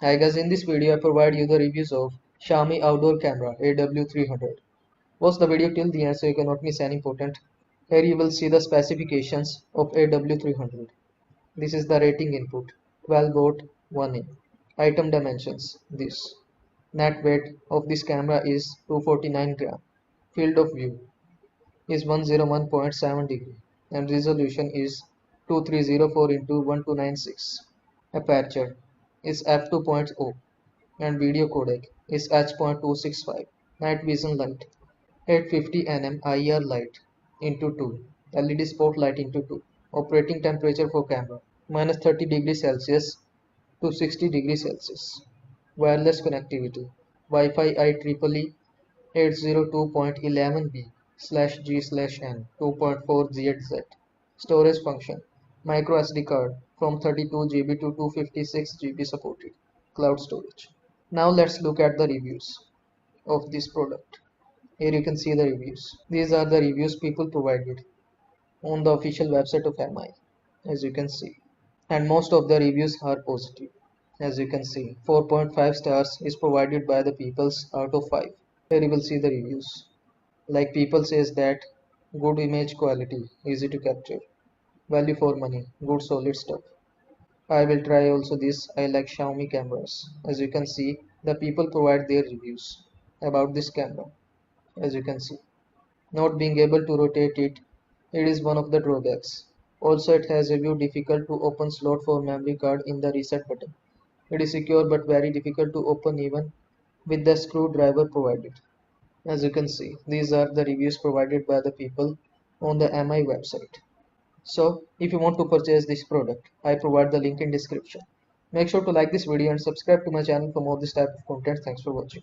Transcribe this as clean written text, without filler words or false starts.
Hi guys, in this video I provide you the reviews of Xiaomi outdoor camera AW300. Watch the video till the end so you cannot miss any important. Here you will see the specifications of AW300. This is the rating input 12 volt 1 in. Item dimensions this. Net weight of this camera is 249 gram. Field of view is 101.7 degree and resolution is 2304 into 1296. Aperture is f2.0 and video codec is h.265. Night vision light 850 nm IR light into 2. LED spotlight into 2. Operating temperature for camera minus 30 degrees Celsius to 60 degrees Celsius. Wireless connectivity Wi-Fi IEEE 802.11b/g/n 2.4 GHz. Storage function micro SD card from 32 GB to 256 GB supported. Cloud storage. Now let's look at the reviews of this product. Here you can see the reviews. These are the reviews people provided on the official website of MI, as you can see. And most of the reviews are positive. As you can see, 4.5 stars is provided by the peoples out of 5. Here you will see the reviews. Like people says that good image quality, easy to capture, value for money, good solid stuff. I will try also this. I like Xiaomi cameras. As you can see, the people provide their reviews about this camera. As you can see, not being able to rotate it, it is one of the drawbacks. Also, it has a view difficult to open slot for memory card in the reset button. It is secure but very difficult to open even with the screwdriver provided. As you can see, these are the reviews provided by the people on the MI website. So, if you want to purchase this product, I provide the link in description. Make sure to like this video and subscribe to my channel for more this type of content. Thanks for watching.